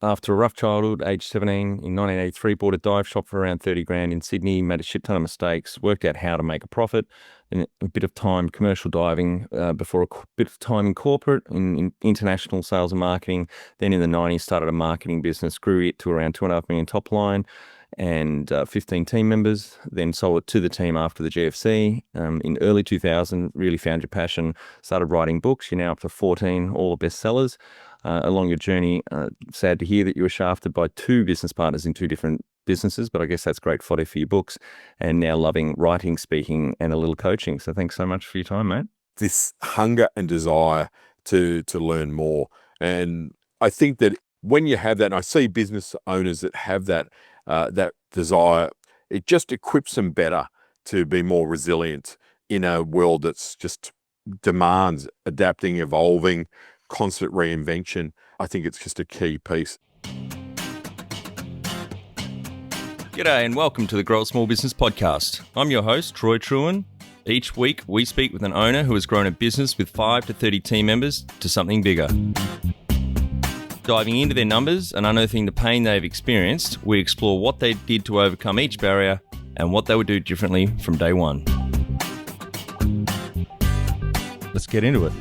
after a rough childhood, age 17, in 1983, bought a dive shop for around 30 grand in Sydney, made a shit ton of mistakes, worked out how to make a profit, then a bit of time commercial diving before bit of time in corporate, in international sales and marketing. Then in the 90s, started a marketing business, grew it to around 2.5 million top line and 15 team members, then sold it to the team after the GFC. In early 2000, really found your passion, started writing books. You're now up to 14, all the bestsellers. Along your journey, sad to hear that you were shafted by two business partners in two different businesses, but I guess that's great fodder for your books, and now loving writing, speaking, and a little coaching. So thanks so much for your time, mate. This hunger and desire to learn more. And I think that when you have that, and I see business owners that have that desire, it just equips them better to be more resilient in a world that's just demands adapting, evolving, constant reinvention. I think it's just a key piece. G'day and welcome to the Grow a Small Business Podcast. I'm your host, Troy Trewin. Each week, we speak with an owner who has grown a business with 5 to 30 team members to something bigger. Diving into their numbers and unearthing the pain they've experienced, we explore what they did to overcome each barrier and what they would do differently from day one. Let's get into it.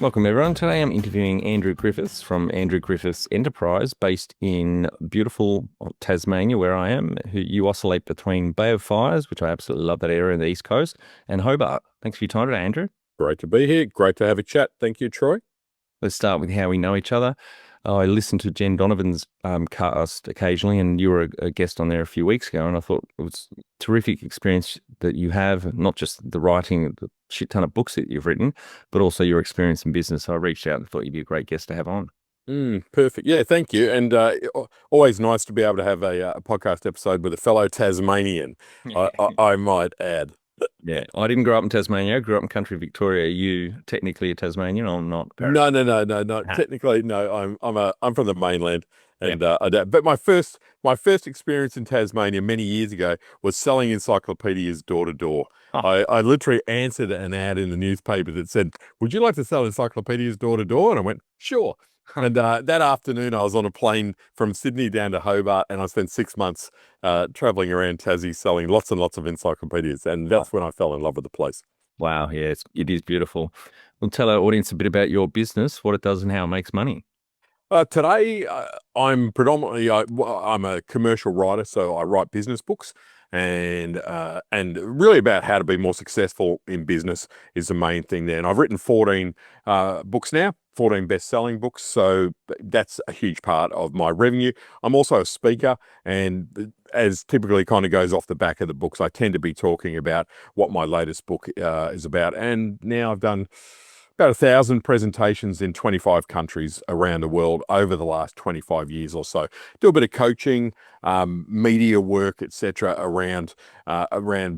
Welcome everyone. Today I'm interviewing Andrew Griffiths from Andrew Griffiths Enterprise, based in beautiful Tasmania, where I am. You oscillate between Bay of Fires, which I absolutely love that area in the East Coast, and Hobart. Thanks for your time today, Andrew. Great to be here. Great to have a chat. Thank you, Troy. Let's start with how we know each other. I listened to Jen Donovan's cast occasionally, and you were a guest on there a few weeks ago, and I thought it was a terrific experience that you have, not just the writing, the shit ton of books that you've written, but also your experience in business. So I reached out and thought you'd be a great guest to have on. Perfect. Yeah, thank you. And always nice to be able to have a podcast episode with a fellow Tasmanian, I might add. Yeah, I didn't grow up in Tasmania. I grew up in country Victoria. Are you technically a Tasmanian? I'm not. No. Technically, no. I'm from the mainland, and but my first experience in Tasmania many years ago was selling encyclopedias door to door. I literally answered an ad in the newspaper that said, "Would you like to sell encyclopedias door to door?" And I went, "Sure." And that afternoon, I was on a plane from Sydney down to Hobart, and I spent 6 months traveling around Tassie selling lots and lots of encyclopedias. And that's when I fell in love with the place. Wow. Yeah, it is beautiful. We'll tell our audience a bit about your business, what it does and how it makes money. Today, I'm predominantly, I'm a commercial writer, so I write business books. And really about how to be more successful in business is the main thing there. And I've written 14 books now, 14 best-selling books. So that's a huge part of my revenue. I'm also a speaker, and as typically kind of goes off the back of the books, I tend to be talking about what my latest book is about. And now I've done about 1,000 presentations in 25 countries around the world over the last 25 years or so. Do a bit of coaching, media work, etc., around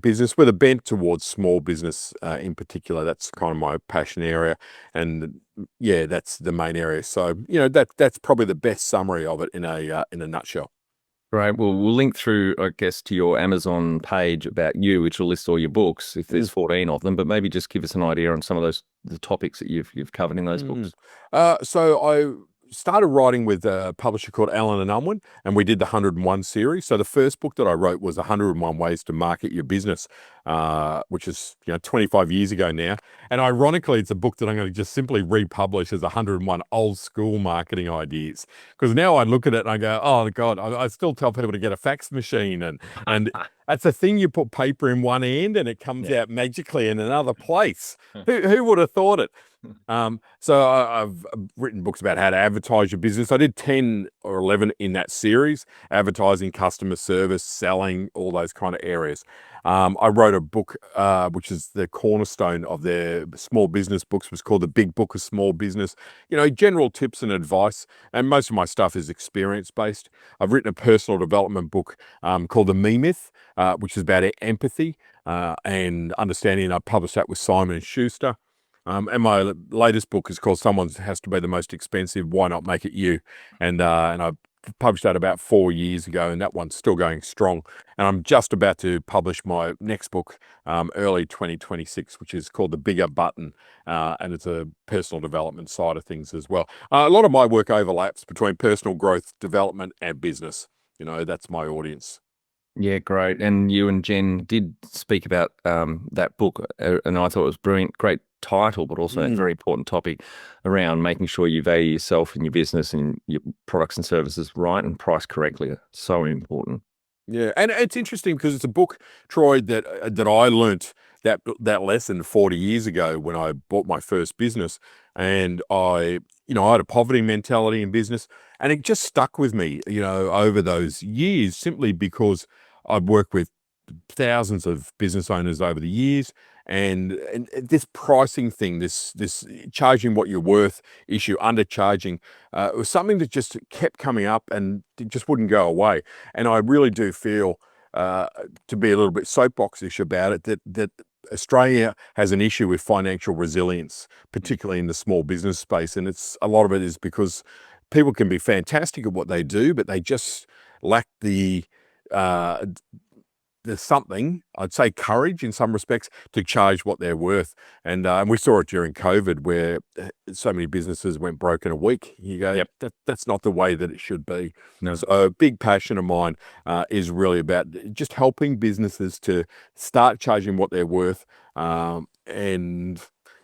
business, with a bent towards small business in particular. That's kind of my passion area, and yeah, that's the main area. So that's probably the best summary of it in a nutshell. Right. Well, we'll link through, I guess, to your Amazon page about you, which will list all your books, if there's 14 of them, but maybe just give us an idea on some of the topics that you've covered in those books. So I started writing with a publisher called Allen & Unwin, and we did the 101 series. So the first book that I wrote was 101 Ways to Market Your Business, which is 25 years ago now. And ironically, it's a book that I'm going to just simply republish as 101 old school marketing ideas. Because now I look at it and I go, oh God, I still tell people to get a fax machine, and that's a thing. You put paper in one end and it comes out magically in another place. Who would have thought it? So I've written books about how to advertise your business. I did 10 or 11 in that series: advertising, customer service, selling, all those kind of areas. I wrote a book, which is the cornerstone of their small business books, was called The Big Book of Small Business. General tips and advice, and most of my stuff is experience-based. I've written a personal development book called The Me Myth, which is about empathy and understanding. I published that with Simon & Schuster. And my latest book is called Someone Has to Be the Most Expensive. Why Not Make It You? And I published that about 4 years ago, and that one's still going strong. And I'm just about to publish my next book early 2026, which is called The Bigger Button, and it's a personal development side of things as well. A lot of my work overlaps between personal growth, development, and business. That's my audience. Yeah, great. And you and Jen did speak about that book, and I thought it was brilliant. Great title, but also a very important topic around making sure you value yourself and your business and your products and services right and priced correctly. So important. Yeah, and it's interesting because it's a book, Troy, that I learnt that lesson 40 years ago when I bought my first business, and I had a poverty mentality in business, and it just stuck with me, over those years, simply because I'd worked with thousands of business owners over the years, and this pricing thing, this charging what you're worth issue, undercharging, it was something that just kept coming up and it just wouldn't go away. And I really do feel, to be a little bit soapboxish about it, that Australia has an issue with financial resilience, particularly in the small business space, and a lot of it is because people can be fantastic at what they do, but they just lack uh, there's something, I'd say courage in some respects, to charge what they're worth. And we saw it during COVID where so many businesses went broke in a week. You go, Yep. that's not the way that it should be. No. So a big passion of mine is really about just helping businesses to start charging what they're worth, and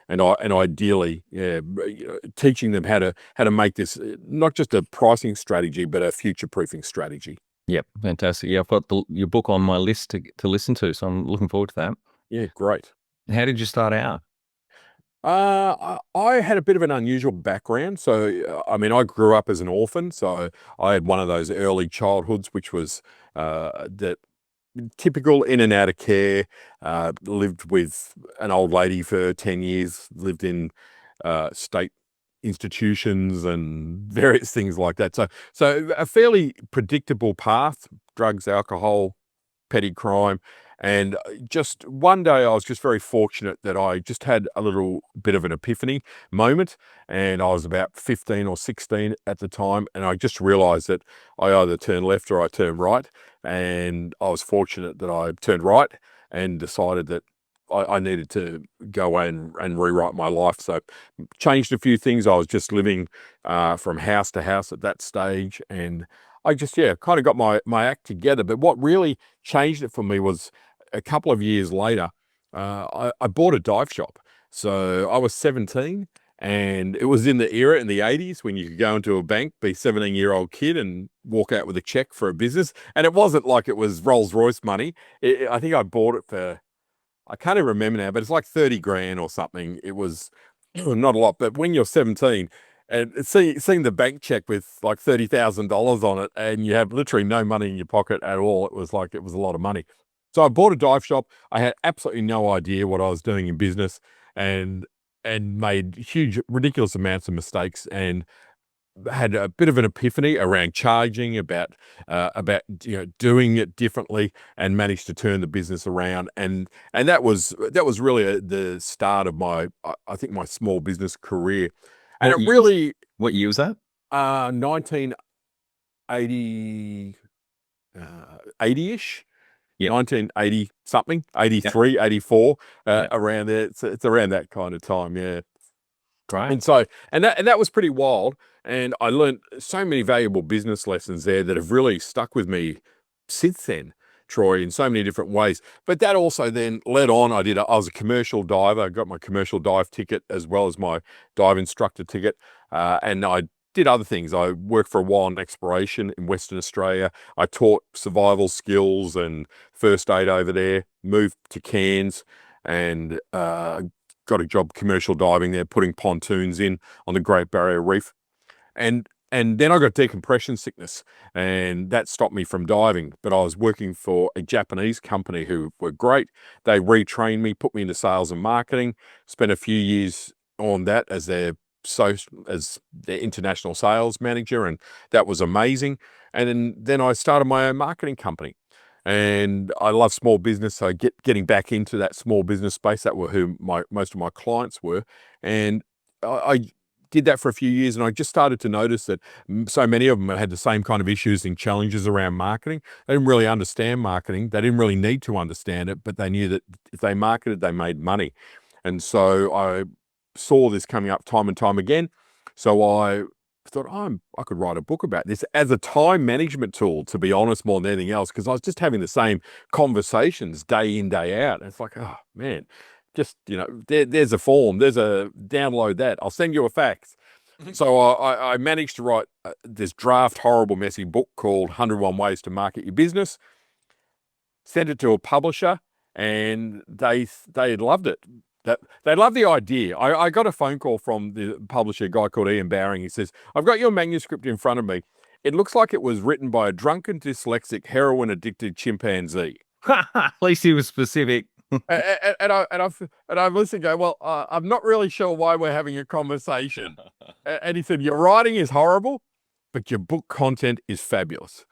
ideally, teaching them how to make this not just a pricing strategy, but a future-proofing strategy. Yep, fantastic. Yeah, I've got your book on my list to listen to, so I'm looking forward to that. Yeah, great. How did you start out? I had a bit of an unusual background. So, I mean, I grew up as an orphan. So I had one of those early childhoods, which was that typical in and out of care. Lived with an old lady for 10 years, lived in state institutions and various things like that. So a fairly predictable path: drugs, alcohol, petty crime. And just one day, I was just very fortunate that I just had a little bit of an epiphany moment. And I was about 15 or 16 at the time. And I just realized that I either turn left or I turn right. And I was fortunate that I turned right and decided that I needed to go and rewrite my life. So changed a few things. I was just living from house to house at that stage. And I just, kind of got my act together. But what really changed it for me was a couple of years later, I bought a dive shop. So I was 17, and it was in the era in the 80s when you could go into a bank, be a 17-year-old kid and walk out with a check for a business. And it wasn't like it was Rolls Royce money. I think I bought it for, I can't even remember now, but it's like 30 grand or something. It was not a lot, but when you're 17 and seeing the bank check with like $30,000 on it, and you have literally no money in your pocket at all, it was a lot of money. So I bought a dive shop. I had absolutely no idea what I was doing in business, and made huge, ridiculous amounts of mistakes, and had a bit of an epiphany around charging, about doing it differently, and managed to turn the business around. And that was really the start of I think my small business career. And What it year- really What year was that? 1980, 80-ish. Yep. 1980 something, Yep. 83, 84, Yep. around there. It's around that kind of time, yeah. Great. And so, and that was pretty wild. And I learned so many valuable business lessons there that have really stuck with me since then, Troy, in so many different ways. But that also then led on. I was a commercial diver. I got my commercial dive ticket as well as my dive instructor ticket. And I did other things. I worked for a while in exploration in Western Australia. I taught survival skills and first aid over there, moved to Cairns, and got a job commercial diving there, putting pontoons in on the Great Barrier Reef. And then I got decompression sickness, and that stopped me from diving. But I was working for a Japanese company who were great. They retrained me, put me into sales and marketing, spent a few years on that as their international sales manager, and that was amazing. And then I started my own marketing company. And I love small business, so getting back into that small business space, that were who most of my clients were. And I did that for a few years, and I just started to notice that so many of them had the same kind of issues and challenges around marketing. They didn't really understand marketing. They didn't really need to understand it, but they knew that if they marketed, they made money. And so I saw this coming up time and time again. So I thought, I could write a book about this as a time management tool, to be honest, more than anything else, because I was just having the same conversations day in, day out. And it's like, oh man, just, there's a form, there's a download that. I'll send you a fax. So I managed to write this draft, horrible, messy book called 101 Ways to Market Your Business, sent it to a publisher, and they loved it. They love the idea. I got a phone call from the publisher, a guy called Ian Bowring. He says, I've got your manuscript in front of me. It looks like it was written by a drunken, dyslexic, heroin-addicted chimpanzee. At least he was specific. and I've listened and go, well, I'm not really sure why we're having a conversation. And he said, your writing is horrible, but your book content is fabulous.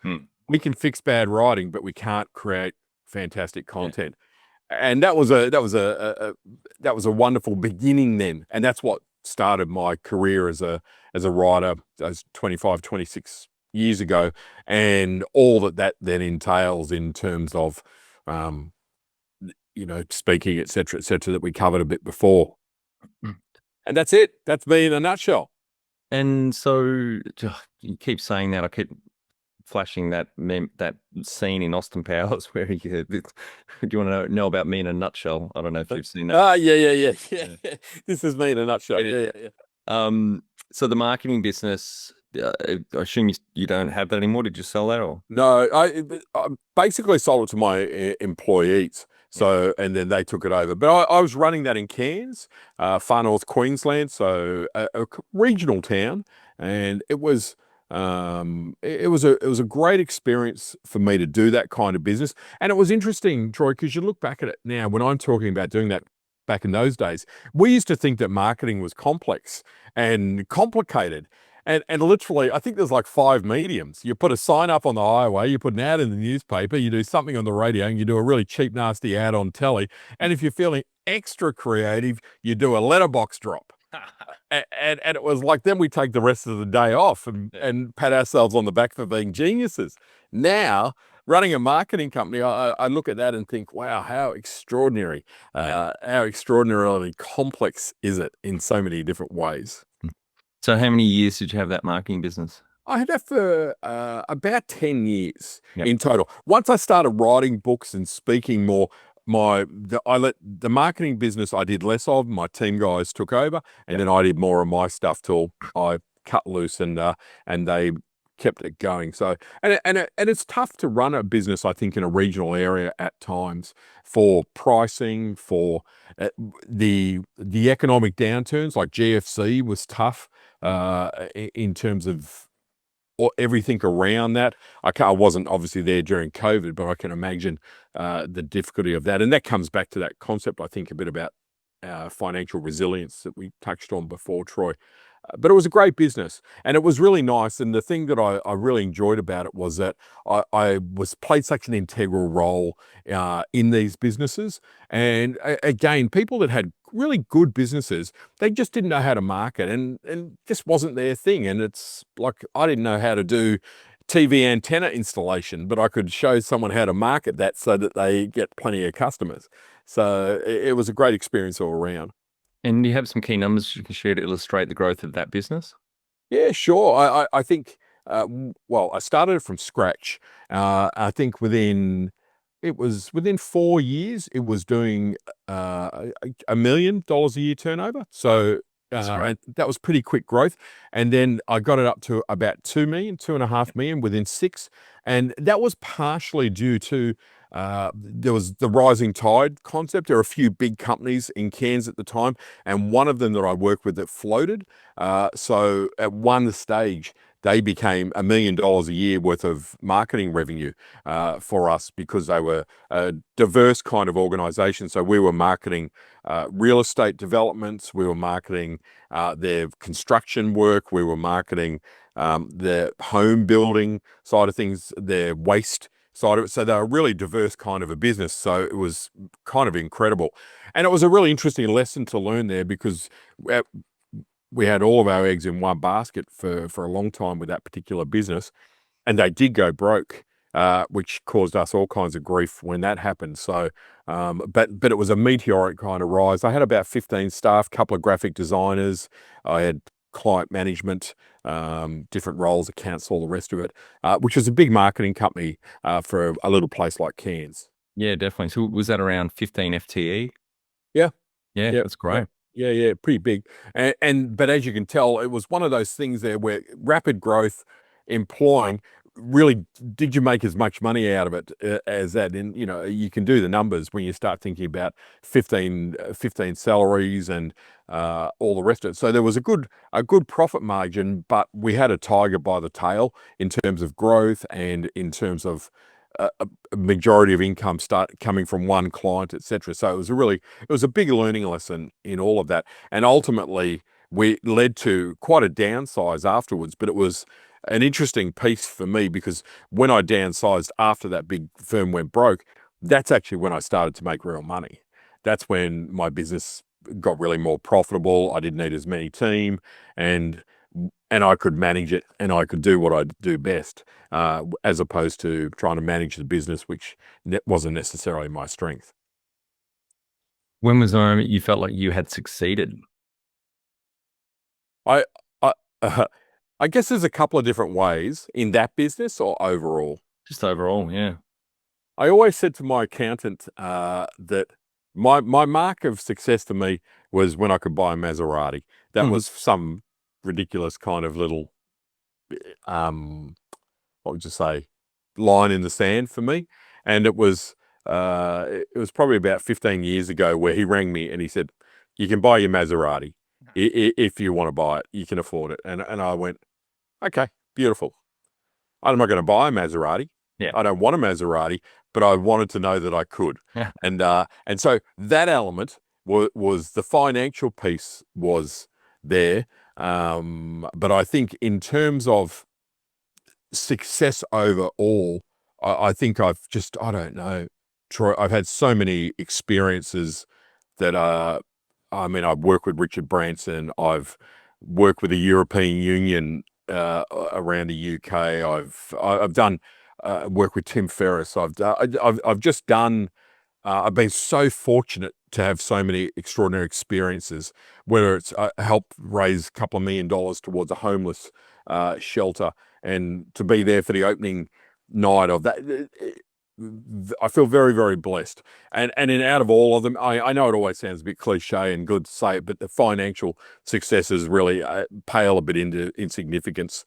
We can fix bad writing, but we can't create fantastic content. Yeah. And that was a wonderful beginning then. And that's what started my career as a writer. That was 25, 26 years ago, and all that then entails in terms of, speaking, et cetera, that we covered a bit before. And that's it. That's me in a nutshell. And so you keep saying that. I keep flashing that scene in Austin Powers where do you want to know about me in a nutshell? I don't know if you've seen that. Yeah. This is me in a nutshell. Yeah. So the marketing business, I assume you don't have that anymore. Did you sell that or? No, I basically sold it to my employees. So, and then they took it over. But I was running that in Cairns, far north Queensland, so a regional town, and it was a great experience for me to do that kind of business. And it was interesting, Troy, because you look back at it now, when I'm talking about doing that back in those days, we used to think that marketing was complex and complicated. And literally, I think there's like 5 mediums. You put a sign up on the highway, you put an ad in the newspaper, you do something on the radio, and you do a really cheap, nasty ad on telly. And if you're feeling extra creative, you do a letterbox drop. and it was like, then we take the rest of the day off and pat ourselves on the back for being geniuses. Now, running a marketing company, I look at that and think, wow, how extraordinary, how extraordinarily complex is it in so many different ways. So how many years did you have that marketing business? I had that for about 10 years in total. Once I started writing books and speaking more, I let the marketing business I did less of. My team guys took over, and then I did more of my stuff till I cut loose, and they kept it going. So and it's tough to run a business, I think, in a regional area at times, for pricing, for the economic downturns. Like GFC was tough in terms of everything around that. I wasn't obviously there during COVID, but I can imagine the difficulty of that. And that comes back to that concept, I think, a bit about financial resilience that we touched on before, Troy. But it was a great business, and it was really nice. And the thing that I really enjoyed about it was that I played such an integral role in these businesses. And again, people that had really good businesses, they just didn't know how to market, and just wasn't their thing. And it's like, I didn't know how to do TV antenna installation, but I could show someone how to market that so that they get plenty of customers. So it was a great experience all around. And you have some key numbers you can share to illustrate the growth of that business? Yeah, sure. I think, I started it from scratch. I think within 4 years, it was doing $1 million a year turnover. So that was pretty quick growth. And then I got it up to about 2 million, 2.5 million within 6. And that was partially due to there was the rising tide concept. There were a few big companies in Cairns at the time, and one of them that I worked with that floated. So at one stage, they became $1 million a year worth of marketing revenue for us, because they were a diverse kind of organization. So we were marketing real estate developments, we were marketing their construction work, we were marketing their home building side of things, their waste side of it. So they're a really diverse kind of a business. So it was kind of incredible. And it was a really interesting lesson to learn there, because we had all of our eggs in one basket for a long time with that particular business, and they did go broke, which caused us all kinds of grief when that happened. So, but it was a meteoric kind of rise. I had about 15 staff, couple of graphic designers. I had client management, different roles, accounts, all the rest of it, which was a big marketing company for a little place like Cairns. Yeah, definitely. So was that around 15 FTE? Yeah. Yeah, Yep, that's yep. great. Yeah, pretty big. And but as you can tell, it was one of those things there where rapid growth, employing, really, did you make as much money out of it as that? And you can do the numbers when you start thinking about 15 salaries and all the rest of it. So there was a good profit margin, but we had a tiger by the tail in terms of growth and in terms of a majority of income start coming from one client, etc. So it was a big learning lesson in all of that. And ultimately, we led to quite a downsize afterwards, but it was an interesting piece for me because when I downsized after that big firm went broke, that's actually when I started to make real money. That's when my business got really more profitable. I didn't need as many team, and I could manage it, and I could do what I do best, as opposed to trying to manage the business, which wasn't necessarily my strength. When was the moment you felt like you had succeeded? I, I, I guess there's a couple of different ways in that business or overall. Just overall, yeah. I always said to my accountant that my mark of success to me was when I could buy a Maserati. That Mhm. was some ridiculous kind of little, what would you say, line in the sand for me. And it was probably about 15 years ago where he rang me and he said, "You can buy your Maserati if you want to buy it. You can afford it." And I went, "Okay, beautiful. I'm not going to buy a Maserati. Yeah. I don't want a Maserati, but I wanted to know that I could." Yeah. And so that element was the financial piece was there. But I think in terms of success overall, I think I don't know, Troy, I've had so many experiences that I mean, I've worked with Richard Branson, I've worked with the European Union around the UK, I've done work with Tim Ferriss, I've just done I've been so fortunate to have so many extraordinary experiences, whether it's helped raise a couple of $1 million towards a homeless shelter and to be there for the opening night of that. I feel very, very blessed. And out of all of them, I know it always sounds a bit cliche and good to say it, but the financial successes really pale a bit into insignificance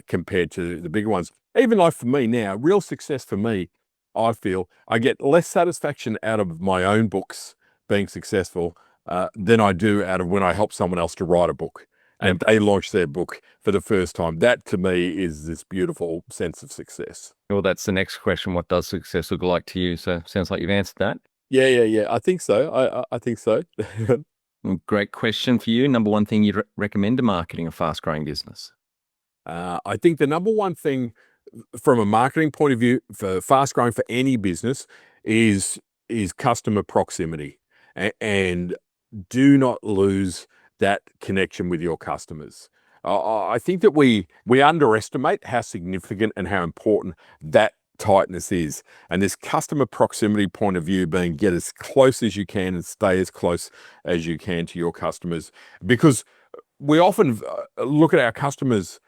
compared to the bigger ones. Even like for me now, real success for me, I feel I get less satisfaction out of my own books being successful than I do out of when I help someone else to write a book and they launch their book for the first time. That to me is this beautiful sense of success. Well, that's the next question. What does success look like to you? So sounds like you've answered that. Yeah. I think so. I think so. Great question for you. Number one thing you'd recommend to marketing a fast growing business? I think the number one thing from a marketing point of view for fast growing for any business is customer proximity, and do not lose that connection with your customers. I think that we underestimate how significant and how important that tightness is. And this customer proximity point of view being get as close as you can and stay as close as you can to your customers, because we often look at our customers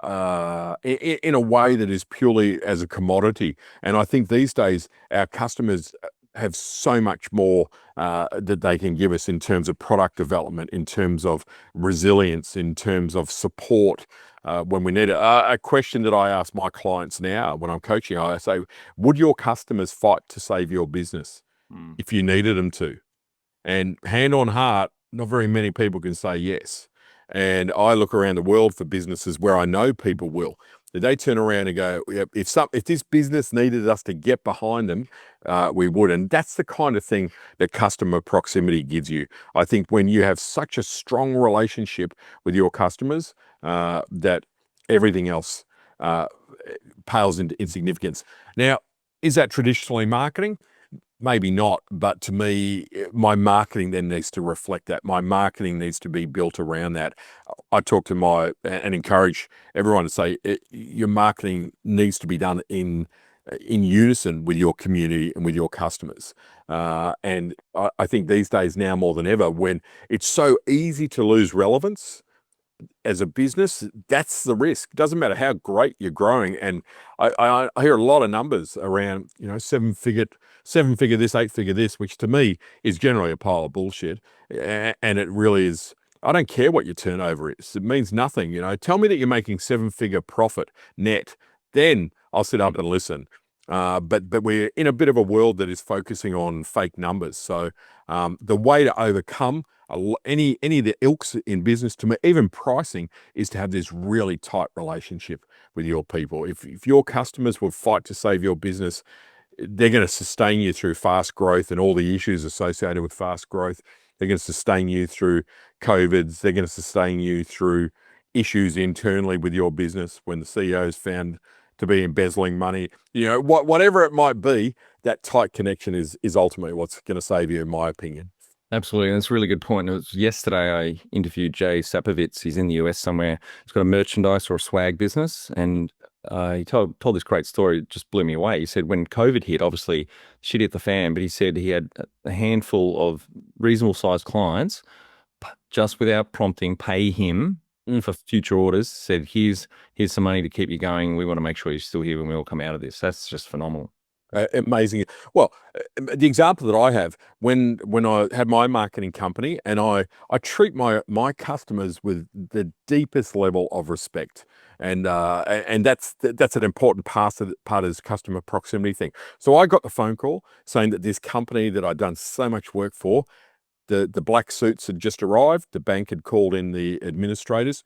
in a way that is purely as a commodity. And I think these days our customers have so much more that they can give us in terms of product development, in terms of resilience, in terms of support when we need it. A question that I ask my clients now when I'm coaching, I say, would your customers fight to save your business if you needed them to? And hand on heart, not very many people can say yes. And I look around the world for businesses where I know people will. They turn around and go, "Yep, if this business needed us to get behind them, we would." And that's the kind of thing that customer proximity gives you. I think when you have such a strong relationship with your customers, that everything else pales into insignificance. Now, is that traditionally marketing? maybe not, but to me, my marketing then needs to reflect that. My marketing needs to be built around that. I talk to and encourage everyone to say your marketing needs to be done in unison with your community and with your customers. And I think these days now more than ever, when it's so easy to lose relevance as a business, that's the risk. It doesn't matter how great you're growing. And I hear a lot of numbers around, seven figure this, 8 figure this, which to me is generally a pile of bullshit. And it really is. I don't care what your turnover is. It means nothing. Tell me that you're making 7-figure profit net, then I'll sit up and listen. But we're in a bit of a world that is focusing on fake numbers. So the way to overcome any of the ilks in business, to me, even pricing, is to have this really tight relationship with your people. If your customers will fight to save your business, they're going to sustain you through fast growth and all the issues associated with fast growth. They're going to sustain you through COVIDs. They're going to sustain you through issues internally with your business when the CEO's found to be embezzling money. Whatever it might be, that tight connection is ultimately what's going to save you, in my opinion. Absolutely. That's a really good point. It was yesterday I interviewed Jay Sapovitz. He's in the US somewhere. He's got a merchandise or a swag business. And he told this great story. It just blew me away. He said when COVID hit, obviously shit hit the fan, but he said he had a handful of reasonable sized clients, just without prompting, pay him for future orders, said, here's some money to keep you going. We want to make sure you're still here when we all come out of this. That's just phenomenal. Amazing. Well, the example that I have when I had my marketing company, and I treat my customers with the deepest level of respect, and that's an important part of this customer proximity thing. So I got the phone call saying that this company that I'd done so much work for, the black suits had just arrived. The bank had called in the administrators.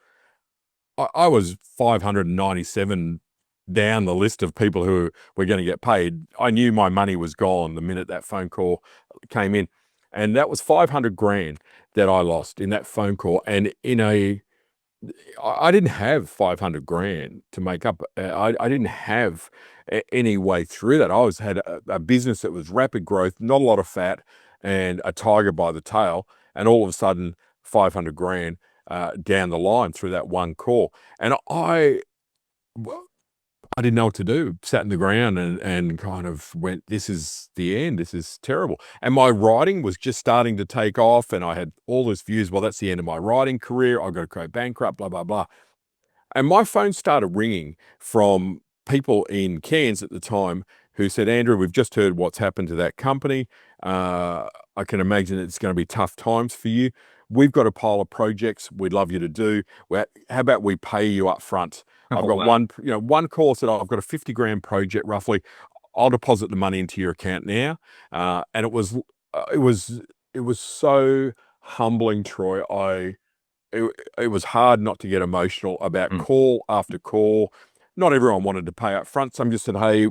I was 597 down the list of people who were going to get paid. I knew my money was gone the minute that phone call came in. And that was 500 grand that I lost in that phone call. And I didn't have 500 grand to make up. I didn't have any way through that. I had a business that was rapid growth, not a lot of fat, and a tiger by the tail. And all of a sudden, 500 grand down the line through that one call. And I didn't know what to do. Sat in the ground and kind of went, this is the end. This is terrible. And my writing was just starting to take off. And I had all these views. Well, that's the end of my writing career. I've got to go bankrupt, blah, blah, blah. And my phone started ringing from people in Cairns at the time who said, Andrew, we've just heard what's happened to that company. I can imagine it's going to be tough times for you. We've got a pile of projects we'd love you to do. How about we pay you up front? I've got one call said, I've got a 50 grand project roughly. I'll deposit the money into your account now. And it was so humbling, Troy. It was hard not to get emotional about call after call. Not everyone wanted to pay up front. Some just said, hey,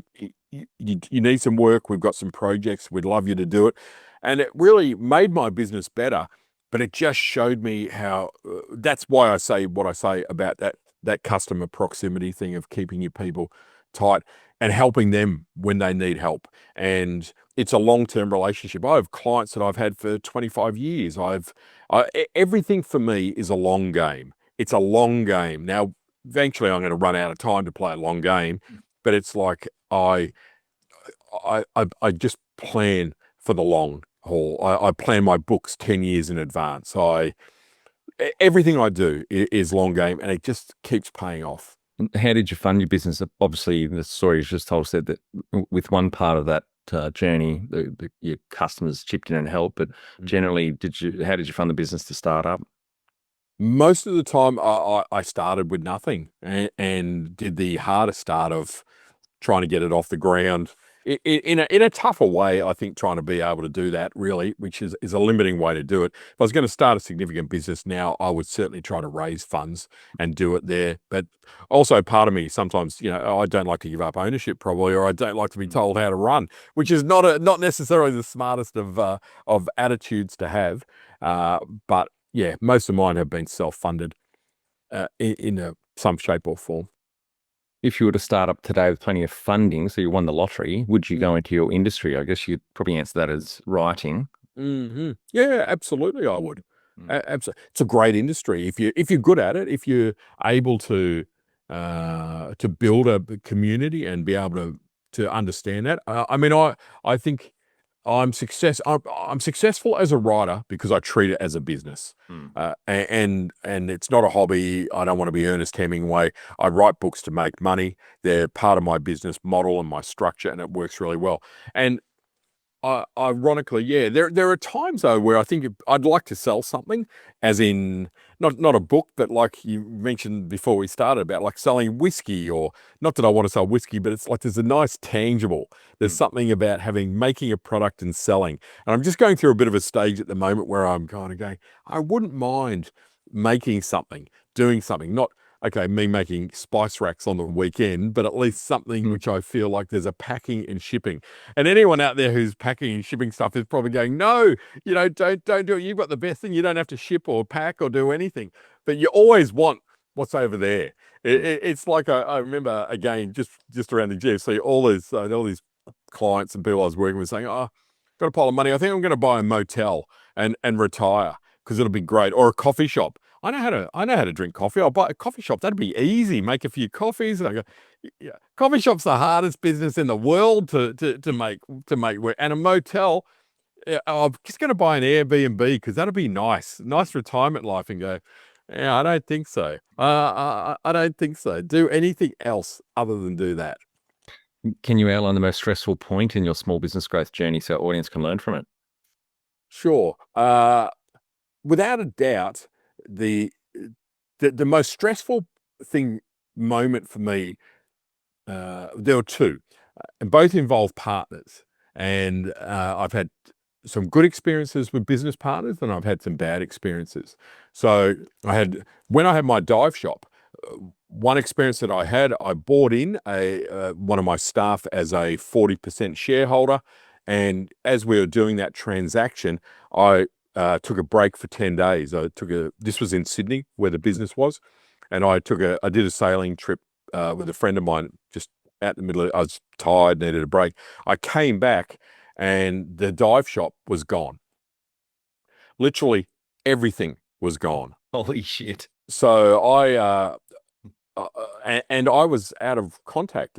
you need some work. We've got some projects. We'd love you to do it. And it really made my business better. But it just showed me how, that's why I say what I say about that customer proximity thing of keeping your people tight and helping them when they need help. And it's a long-term relationship. I have clients that I've had for 25 years. Everything for me is a long game. It's a long game. Now, eventually I'm going to run out of time to play a long game, but it's like I just plan for the long haul. I plan my books 10 years in advance. Everything I do is long game, and it just keeps paying off. How did you fund your business? Obviously, the story you just told said that with one part of that journey, your customers chipped in and helped, but generally, how did you fund the business to start up? Most of the time, I started with nothing and did the harder start of trying to get it off the ground in a tougher way. I think trying to be able to do that really, which is a limiting way to do it. If I was going to start a significant business now, I would certainly try to raise funds and do it there. But also part of me sometimes, I don't like to give up ownership probably, or I don't like to be told how to run, which is not necessarily the smartest of attitudes to have. But yeah, most of mine have been self-funded in some shape or form. if you were to start up today with plenty of funding, so you won the lottery, would you go into your industry? I guess you'd probably answer that as writing. Yeah, absolutely, I would. Mm. Absolutely, it's a great industry if you're good at it. If you're able to build a community and be able to understand that. I mean, I think I'm successful as a writer because I treat it as a business, Mm. and it's not a hobby. I don't want to be Ernest Hemingway. I write books to make money. They're part of my business model and my structure, and it works really well. And ironically, yeah, there are times though where I think I'd like to sell something, as in not a book, but like you mentioned before we started about like selling whiskey, or not that I want to sell whiskey, but it's like there's a nice tangible. There's Mm. something about making a product and selling. And I'm just going through a bit of a stage at the moment where I'm kind of going, I wouldn't mind making something, doing something, not okay, me making spice racks on the weekend, but at least something which I feel like there's a packing and shipping. And anyone out there who's packing and shipping stuff is probably going, no, don't do it. You've got the best thing. You don't have to ship or pack or do anything. But you always want what's over there. It's like I remember again, just around the GFC, all these clients and people I was working with saying, "Oh, got a pile of money. I think I'm going to buy a motel and retire because it'll be great, or a coffee shop. I know how to drink coffee. I'll buy a coffee shop. That'd be easy. Make a few coffees." And I go, yeah, coffee shop's the hardest business in the world to make work. And a motel, yeah, I'm just going to buy an Airbnb because that'll be nice retirement life. And go, yeah, I don't think so. I don't think so. Do anything else other than do that. Can you outline the most stressful point in your small business growth journey so our audience can learn from it? Sure. Without a doubt, the the most stressful thing moment for me, there were two, and both involve partners. And I've had some good experiences with business partners, and I've had some bad experiences. So when I had my dive shop, one experience that I bought in one of my staff as a 40% shareholder, and as we were doing that transaction, I took a break for 10 days. This was in Sydney where the business was, and I did a sailing trip with a friend of mine, just out in the middle I was tired, needed a break. I came back and the dive shop was gone. Literally everything was gone. Holy shit. So and I was out of contact,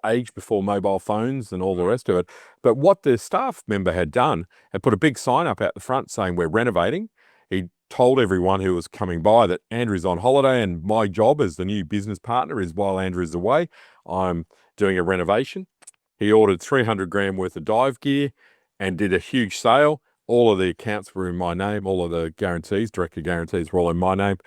age before mobile phones and all the rest of it. But what the staff member had done, had put a big sign up out the front saying we're renovating. He told everyone who was coming by that Andrew's on holiday, and my job as the new business partner is while Andrew's away, I'm doing a renovation. He ordered 300 grand worth of dive gear and did a huge sale. All of the accounts were in my name. All of the guarantees, director guarantees, were all in my name.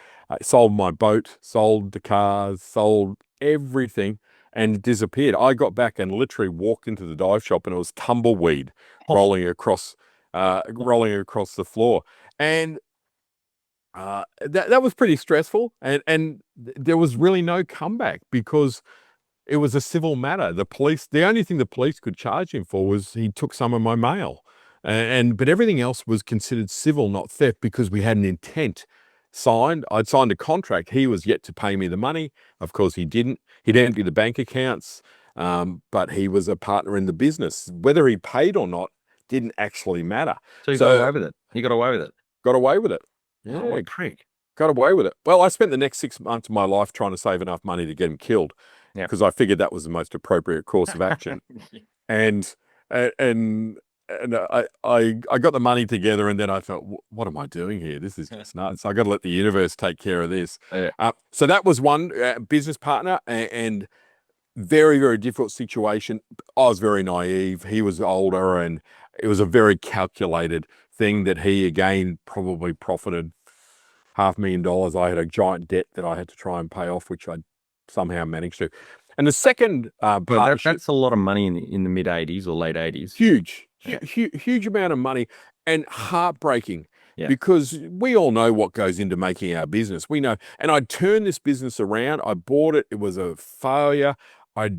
Sold my boat, sold the cars, sold everything, and disappeared. I got back and literally walked into the dive shop, and it was tumbleweed rolling across the floor. And that was pretty stressful. And there was really no comeback because it was a civil matter. The only thing the police could charge him for was he took some of my mail. But everything else was considered civil, not theft, because we had an intent signed. I'd signed a contract. He was yet to pay me the money. Of course, he didn't. He'd empty the bank accounts, but he was a partner in the business. Whether he paid or not didn't actually matter. So you got away with it. You got away with it. Got away with it. Yeah, what a prick. Got away with it. Well, I spent the next 6 months of my life trying to save enough money to get him killed, because I figured that was the most appropriate course of action. and and I got the money together, and then I thought, what am I doing here? This is just nuts. I got to let the universe take care of this. Yeah. So that was one business partner, and very, very difficult situation. I was very naive. He was older, and it was a very calculated thing that he, again, probably profited $500,000. I had a giant debt that I had to try and pay off, which I somehow managed to. And the second But that's a lot of money in the mid 80s or late 80s. huge amount of money, and heartbreaking. Yeah. Because we all know what goes into making our business. We know. And I turned this business around. I bought it. It was a failure. I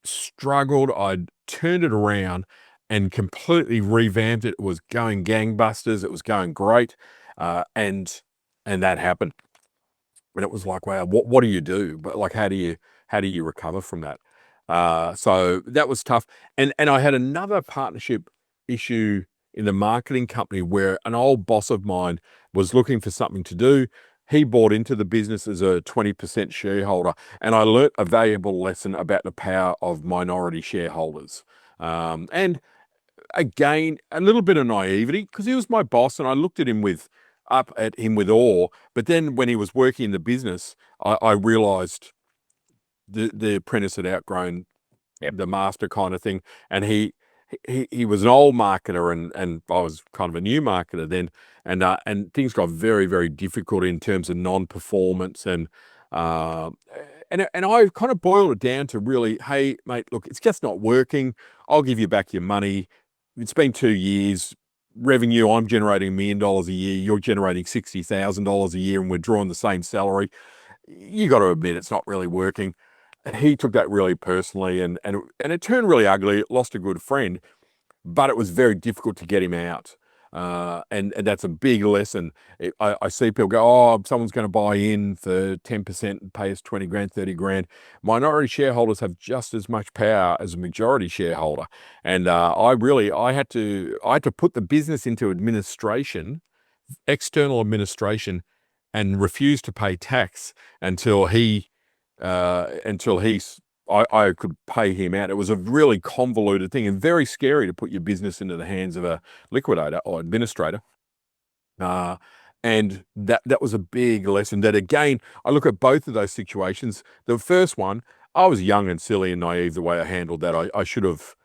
struggled. I turned it around and completely revamped it. It was going gangbusters. It was going great. And that happened. And it was like, wow, what do you do? But like, how do how do you recover from that? So that was tough. And I had another partnership issue in the marketing company where an old boss of mine was looking for something to do. He bought into the business as a 20% shareholder, and I learnt a valuable lesson about the power of minority shareholders. And again, a little bit of naivety because he was my boss, and I looked at him with awe. But then when he was working in the business, I realised the apprentice had outgrown the master kind of thing, and he was an old marketer, and I was kind of a new marketer then, and things got very, very difficult in terms of non-performance, uh, and I kind of boiled it down to really, hey mate, look, it's just not working. I'll give you back your money. It's been 2 years. Revenue, I'm generating $1 million a year. You're generating $60,000 a year, and we're drawing the same salary. You got to admit it's not really working. He took that really personally, and it turned really ugly. Lost a good friend, but it was very difficult to get him out. And that's a big lesson. I see people go, oh, someone's going to buy in for 10% and pay us 20 grand, 30 grand. Minority shareholders have just as much power as a majority shareholder. And I had to put the business into administration, external administration, and refuse to pay tax until I could pay him out. It was a really convoluted thing and very scary to put your business into the hands of a liquidator or administrator. And that was a big lesson. That again, I look at both of those situations. The first one, I was young and silly and naive the way I handled that. I should have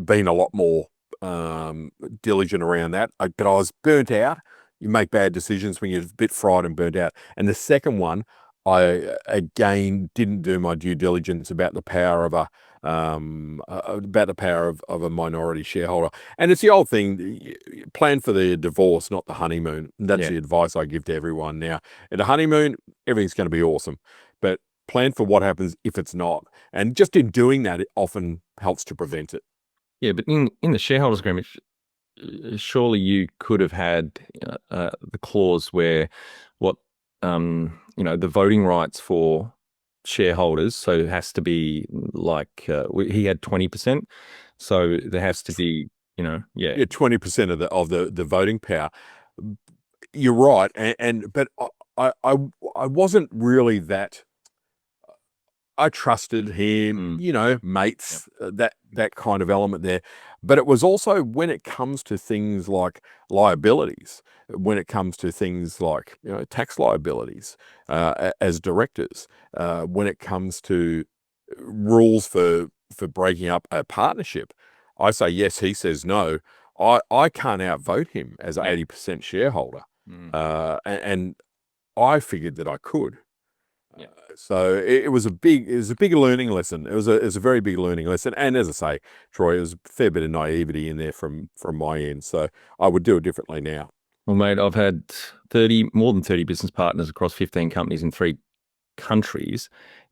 been a lot more diligent around that. But I was burnt out. You make bad decisions when you're a bit fried and burnt out. And the second one, I again didn't do my due diligence about the power of a minority shareholder. And it's the old thing: plan for the divorce, not the honeymoon. That's the advice I give to everyone now. At a honeymoon, everything's going to be awesome, but plan for what happens if it's not. And just in doing that, it often helps to prevent it. Yeah, but in the shareholders agreement, surely you could have had the clause where the voting rights for shareholders. So it has to be like he had 20%. So there has to be, 20% of the voting power. You're right, but I wasn't really that. I trusted him, mates, that kind of element there. But it was also when it comes to things like liabilities, when it comes to things like tax liabilities as directors, when it comes to rules for breaking up a partnership, I say yes, he says no. I can't outvote him as an 80% shareholder, and I figured that I could. So it was a big learning lesson. It was a very big learning lesson. And as I say, Troy, there was a fair bit of naivety in there from my end. So I would do it differently now. Well, mate, I've had more than 30 business partners across 15 companies in 3 countries.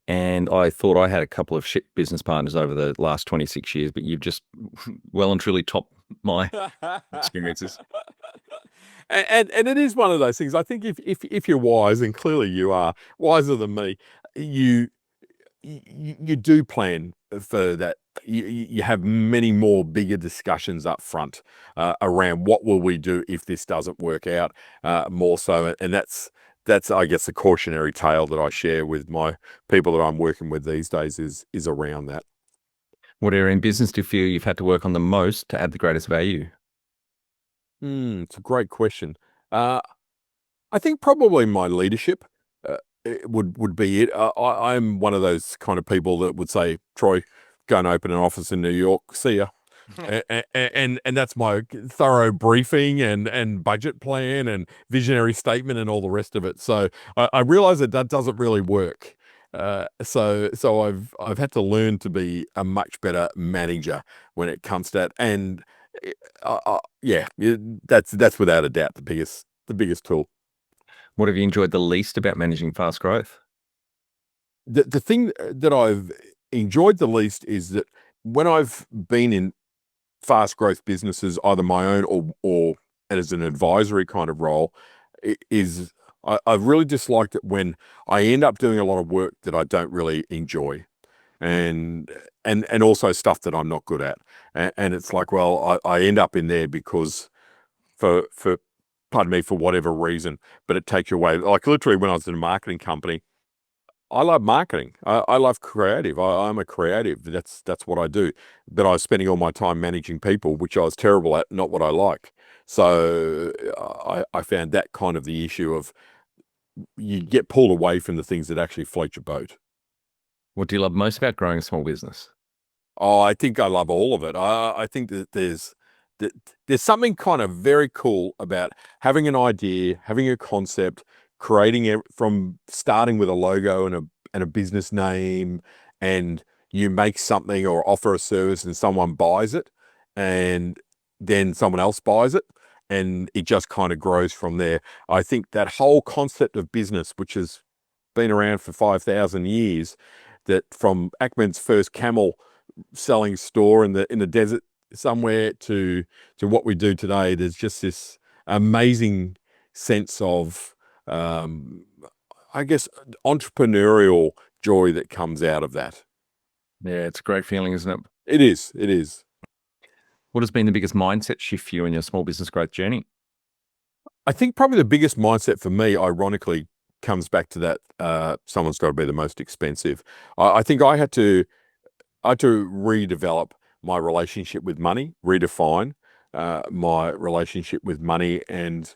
And I thought I had a couple of shit business partners over the last 26 years, but you've just well and truly topped my experiences. And it is one of those things. I think if you're wise, and clearly you are wiser than me, you do plan for that. You have many more bigger discussions up front around what will we do if this doesn't work out, more so. And that's I guess the cautionary tale that I share with my people that I'm working with these days is around that. What area in business do you feel you've had to work on the most to add the greatest value? It's a great question. I think probably my leadership it would be it. I'm one of those kind of people that would say, Troy, go and open an office in New York. See ya. and that's my thorough briefing and budget plan and visionary statement and all the rest of it. So I realize that doesn't really work. So I've had to learn to be a much better manager when it comes to that. And that's without a doubt the biggest tool. What have you enjoyed the least about managing fast growth? The thing that I've enjoyed the least is that when I've been in fast growth businesses, either my own or as an advisory kind of role, I've really disliked it when I end up doing a lot of work that I don't really enjoy. and also stuff that I'm not good at. And it's like, well, I end up in there because for pardon me, for whatever reason, but it takes you away. Like literally when I was in a marketing company, I love marketing. I love creative. I'm a creative. That's what I do. But I was spending all my time managing people, which I was terrible at, not what I liked. So I found that kind of the issue of you get pulled away from the things that actually float your boat. What do you love most about growing a small business? Oh, I think I love all of it. I think that there's something kind of very cool about having an idea, having a concept, creating it from starting with a logo and a business name, and you make something or offer a service and someone buys it, and then someone else buys it, and it just kind of grows from there. I think that whole concept of business, which has been around for 5,000 years, that from Ackman's first camel selling store in the desert somewhere to what we do today, there's just this amazing sense of I guess entrepreneurial joy that comes out of that. Yeah, it's a great feeling, isn't it? It is. What has been the biggest mindset shift for you in your small business growth journey? I think probably the biggest mindset for me, ironically, comes back to that someone's got to be the most expensive. I think I had to redevelop my relationship with money, redefine my relationship with money, and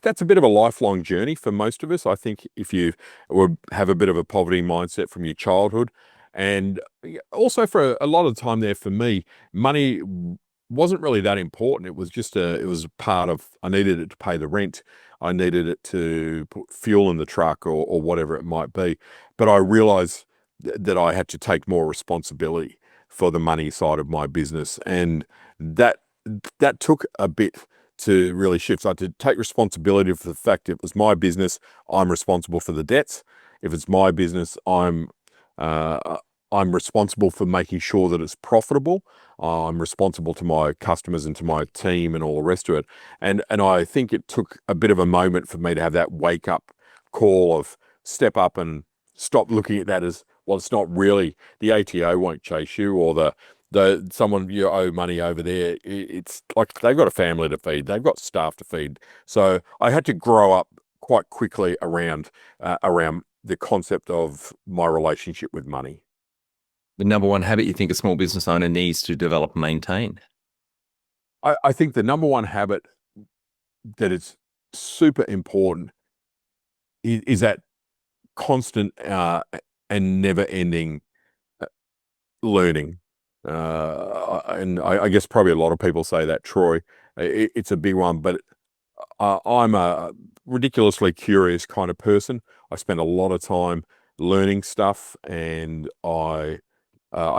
that's a bit of a lifelong journey for most of us. I think if you would have a bit of a poverty mindset from your childhood, and also for a lot of time there for me, money wasn't really that important. It was just it was a part of, I needed it to pay the rent. I needed it to put fuel in the truck or whatever it might be. But I realized that I had to take more responsibility for the money side of my business. And that took a bit to really shift. So I had to take responsibility for the fact it was my business. I'm responsible for the debts. If it's my business, I'm responsible for making sure that it's profitable. I'm responsible to my customers and to my team and all the rest of it. And I think it took a bit of a moment for me to have that wake up call of step up and stop looking at that as, well, it's not really, the ATO won't chase you, or the someone you owe money over there. It's like they've got a family to feed, they've got staff to feed. So I had to grow up quite quickly around the concept of my relationship with money. The number one habit you think a small business owner needs to develop and maintain? I think the number one habit that is super important is that constant and never-ending learning. And I guess probably a lot of people say that, Troy. It's a big one, but I'm a ridiculously curious kind of person. I spend a lot of time learning stuff, and I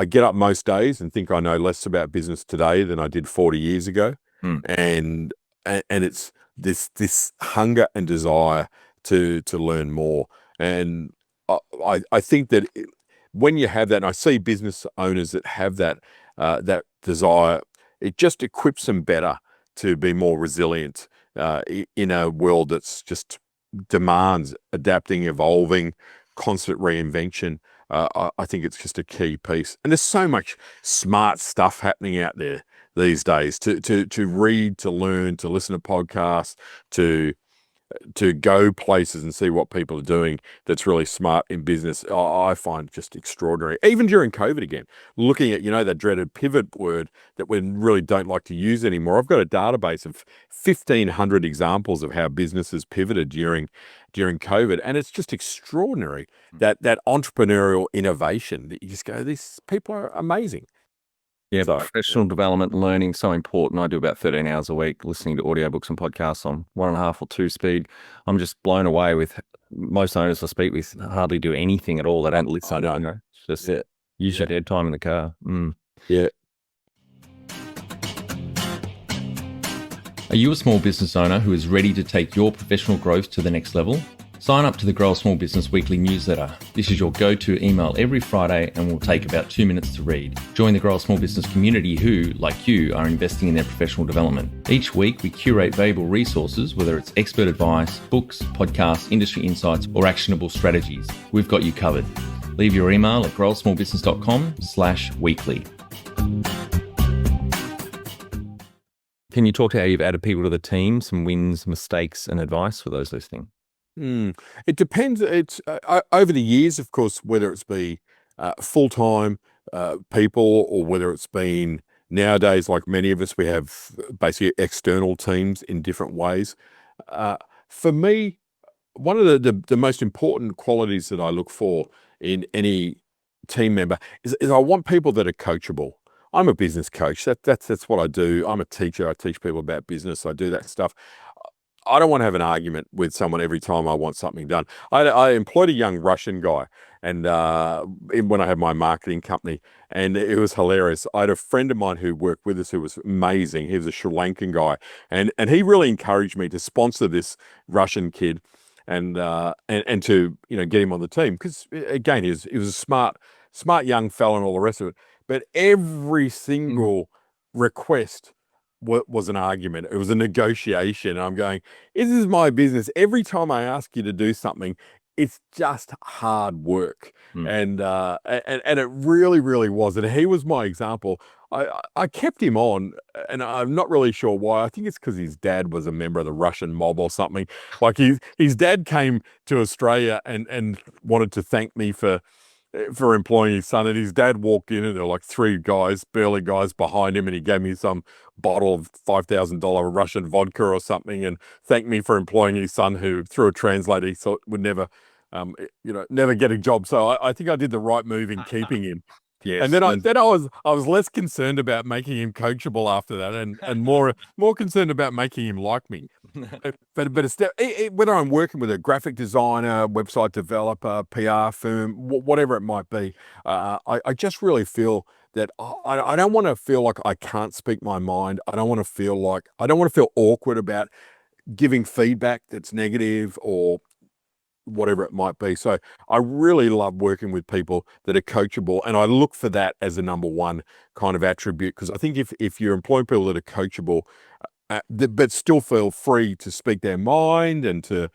get up most days and think I know less about business today than I did 40 years ago. And it's this hunger and desire to learn more. And I think that when you have that, and I see business owners that have that desire, it just equips them better to be more resilient in a world that's just demands adapting, evolving, constant reinvention. I think it's just a key piece. And there's so much smart stuff happening out there these days to read, to learn, to listen to podcasts, to go places and see what people are doing that's really smart in business. I find just extraordinary. Even during COVID again, looking at, that dreaded pivot word that we really don't like to use anymore. I've got a database of 1,500 examples of how businesses pivoted during COVID. And it's just extraordinary that entrepreneurial innovation that you just go, these people are amazing. Yeah, professional development, learning, so important. I do about 13 hours a week listening to audiobooks and podcasts on 1.5 or 2 speed. I'm just blown away with most owners I speak with hardly do anything at all. They don't listen. I know. It's just use your dead time in the car. Yeah. Are you a small business owner who is ready to take your professional growth to the next level? Sign up to the Grow a Small Business weekly newsletter. This is your go-to email every Friday and will take about 2 minutes to read. Join the Grow a Small Business community who, like you, are investing in their professional development. Each week, we curate valuable resources, whether it's expert advice, books, podcasts, industry insights, or actionable strategies. We've got you covered. Leave your email at growsmallbusiness.com/weekly. Can you talk to how you've added people to the team, some wins, mistakes, and advice for those listening? It depends. It's over the years, of course, whether it's be full-time people or whether it's been nowadays, like many of us, we have basically external teams in different ways. For me, one of the most important qualities that I look for in any team member is I want people that are coachable. I'm a business coach. That's what I do. I'm a teacher. I teach people about business. I do that stuff. I don't want to have an argument with someone every time I want something done. I employed a young Russian guy, and when I had my marketing company, and it was hilarious. I had a friend of mine who worked with us who was amazing. He was a Sri Lankan guy, and he really encouraged me to sponsor this Russian kid, and to get him on the team because again he was a smart young fella and all the rest of it. But every single request was an argument. It was a negotiation. I'm going, this is my business. Every time I ask you to do something, it's just hard work. And it really, really was. And he was my example. I kept him on, and I'm not really sure why. I think it's because his dad was a member of the Russian mob or something. Like his dad came to Australia and wanted to thank me for employing his son, and his dad walked in and there were like three guys, burly guys behind him, and he gave me some bottle of $5,000 Russian vodka or something and thanked me for employing his son, who through a translator he thought would never never get a job. So I think I did the right move in keeping him. Yes. And then I was less concerned about making him coachable after that, and more concerned about making him like me. But whether I'm working with a graphic designer, website developer, PR firm, whatever it might be, I just really feel that I don't want to feel like I can't speak my mind. I don't want to feel awkward about giving feedback that's negative or whatever it might be. So I really love working with people that are coachable, and I look for that as a number one kind of attribute, because I think if you're employing people that are coachable, but still feel free to speak their mind and to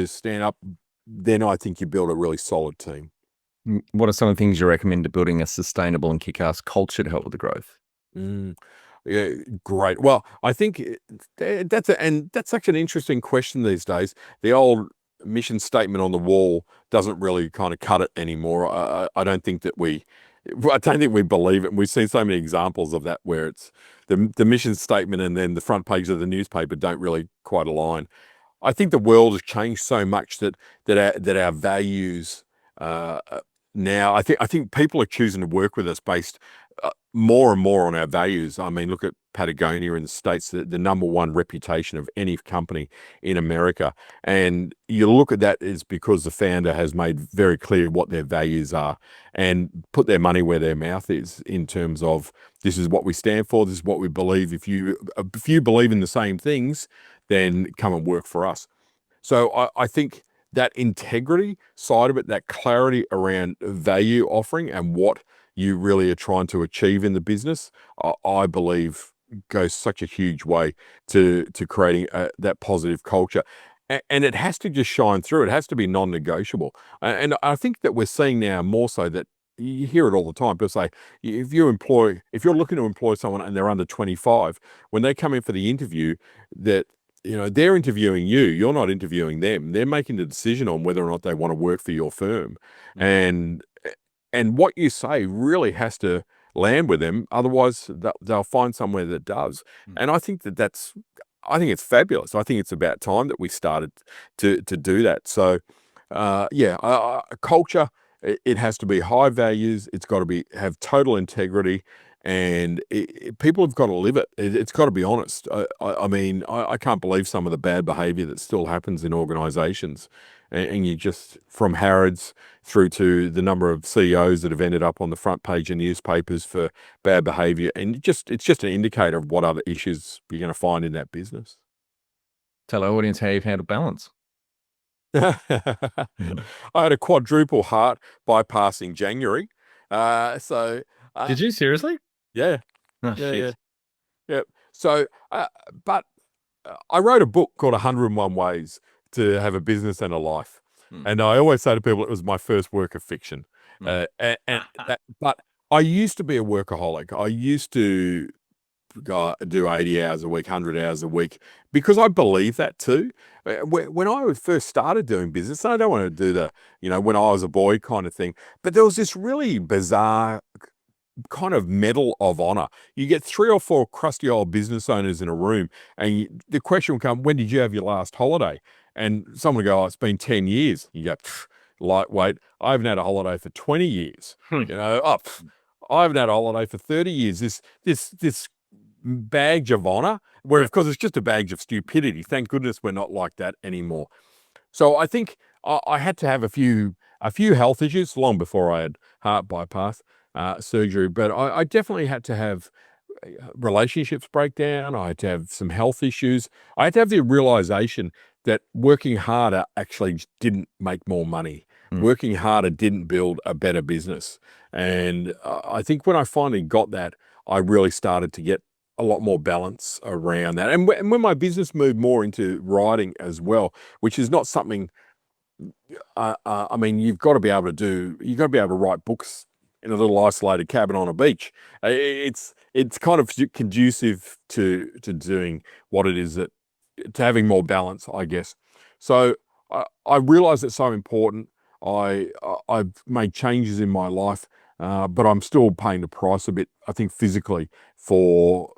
stand up, then I think you build a really solid team. What are some of the things you recommend to building a sustainable and kick-ass culture to help with the growth? Yeah, great. Well, I think that's such an interesting question these days. The old mission statement on the wall doesn't really kind of cut it anymore. I don't think we believe it. And we've seen so many examples of that where it's the mission statement and then the front page of the newspaper don't really quite align. I think the world has changed so much that our values now, I think people are choosing to work with us based more and more on our values. I mean, look at Patagonia in the States, the number one reputation of any company in America. And you look at that is because the founder has made very clear what their values are and put their money where their mouth is in terms of, this is what we stand for, this is what we believe. If you believe in the same things, then come and work for us. So I think that integrity side of it, that clarity around value offering and what you really are trying to achieve in the business, I believe goes such a huge way to creating that positive culture. And it has to just shine through. It has to be non-negotiable. And I think that we're seeing now more so that you hear it all the time. People say, if you're looking to employ someone and they're under 25, when they come in for the interview, that they're interviewing you. You're not interviewing them. They're making the decision on whether or not they want to work for your firm. And what you say really has to land with them. Otherwise, they'll find somewhere that does. And I think I think it's fabulous. I think it's about time that we started to do that. So, culture, it has to be high values. It's got to have total integrity. And people have got to live it. It's got to be honest. I mean, I can't believe some of the bad behavior that still happens in organizations. And you just, from Harrods through to the number of CEOs that have ended up on the front page of newspapers for bad behavior. And it's just an indicator of what other issues you're going to find in that business. Tell our audience how you've handled balance. I had a quadruple heart bypassing January. Did you seriously? Yeah. Oh, shit. Yeah. So, but I wrote a book called 101 Ways to Have a Business and a Life. And I always say to people, it was my first work of fiction. But I used to be a workaholic. I used to do 80 hours a week, 100 hours a week, because I believe that too. When I first started doing business, I don't want to do the, when I was a boy kind of thing, but there was this really bizarre kind of medal of honor. You get 3 or 4 crusty old business owners in a room, and the question will come, when did you have your last holiday? And someone will go, oh, it's been 10 years. You go, lightweight. I haven't had a holiday for 20 years. I haven't had a holiday for 30 years. This badge of honor, where of course it's just a badge of stupidity. Thank goodness we're not like that anymore. So I think I had to have a few health issues long before I had heart bypass surgery, but I definitely had to have relationships break down. I had to have some health issues. I had to have the realization that working harder actually didn't make more money. Working harder didn't build a better business. And I think when I finally got that, I really started to get a lot more balance around that. And when my business moved more into writing as well, which is not something, I mean, you've got to be able to write books in a little isolated cabin on a beach. It's kind of conducive to doing what it is, to having more balance, I guess. So I realize it's so important. I've made changes in my life, but I'm still paying the price a bit, I think, physically, for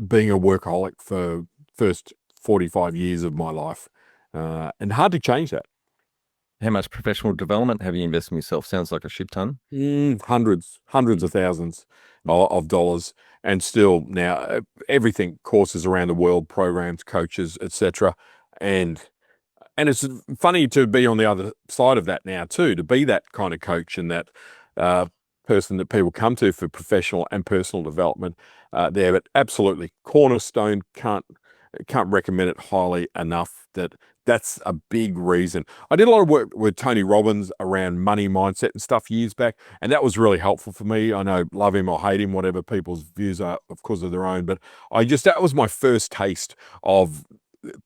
being a workaholic for first 45 years of my life, and hard to change that. How much professional development have you invested in yourself? Sounds like a shit ton. Hundreds of thousands of dollars, and still now everything, courses around the world, programs, coaches, etc. And it's funny to be on the other side of that now too, to be that kind of coach and that person that people come to for professional and personal development there. But absolutely, cornerstone, can't recommend it highly enough. That's a big reason. I did a lot of work with Tony Robbins around money mindset and stuff years back, and that was really helpful for me. I know, love him or hate him, whatever people's views are, of course, of their own, but that was my first taste of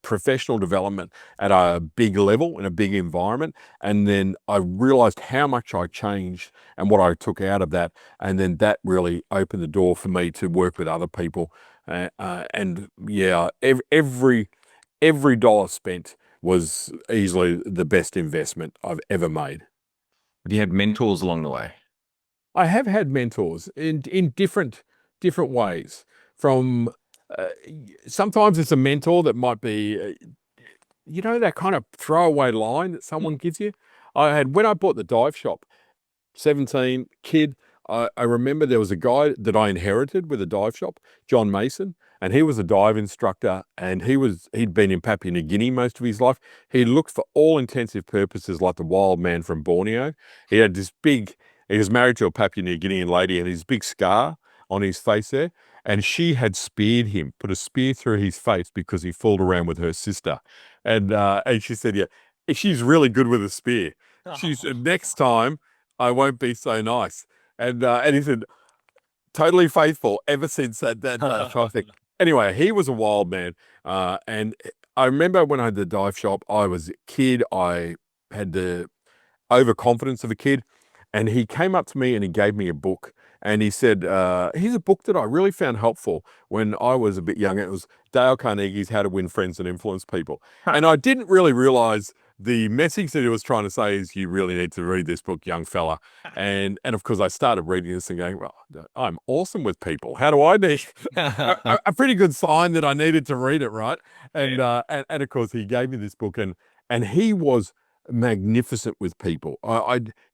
professional development at a big level in a big environment. And then I realized how much I changed and what I took out of that. And then that really opened the door for me to work with other people. And yeah, every dollar spent was easily the best investment I've ever made. Do you have mentors along the way? I have had mentors in different ways. From sometimes it's a mentor that might be, that kind of throwaway line that someone gives you. When I bought the dive shop, 17, kid, I remember there was a guy that I inherited with a dive shop, John Mason, and he was a dive instructor, and he'd been in Papua New Guinea most of his life. He looked, for all intensive purposes, like the wild man from Borneo. He was married to a Papua New Guinean lady, and his big scar on his face there, and she had speared him, put a spear through his face because he fooled around with her sister. And she said, yeah, she's really good with a spear. She said, next time I won't be so nice. And he said, totally faithful ever since that thing. Anyway, he was a wild man. And I remember when I had the dive shop, I was a kid. I had the overconfidence of a kid. And he came up to me and he gave me a book. And he said, here's a book that I really found helpful when I was a bit younger. It was Dale Carnegie's How to Win Friends and Influence People. And I didn't really realize the message that he was trying to say is, you really need to read this book, young fella. And of course, I started reading this and going, well, I'm awesome with people. How do I need a pretty good sign that I needed to read it, right? And of course, he gave me this book, and he was magnificent with people.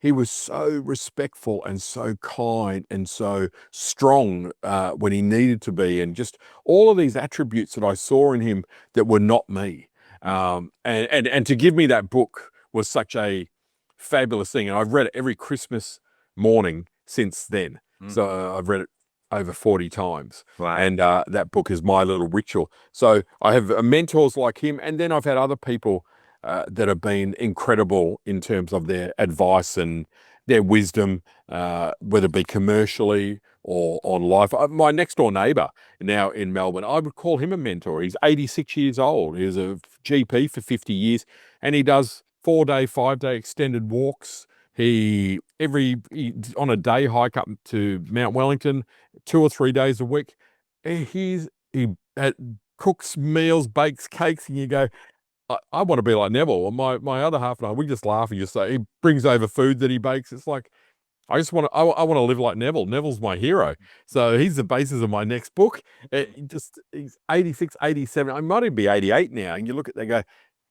He was so respectful and so kind and so strong when he needed to be, and just all of these attributes that I saw in him that were not me. And to give me that book was such a fabulous thing. And I've read it every Christmas morning since then. So I've read it over 40 times. Wow. And that book is my little ritual. So I have mentors like him, and then I've had other people that have been incredible in terms of their advice and their wisdom, whether it be commercially or on life. My next door neighbour now in Melbourne, I would call him a mentor. He's 86 years old. He was a GP for 50 years, and he does 4-day, 5-day extended walks On a day hike up to Mount Wellington, 2 or 3 days a week. He cooks meals, bakes cakes, and you go, I want to be like Neville. My other half and I, we just laugh and just say he brings over food that he bakes. It's like I just want to I want to live like Neville. Neville's my hero. So he's the basis of my next book. He's 86, 87. I might even be 88 now. And you look at they go,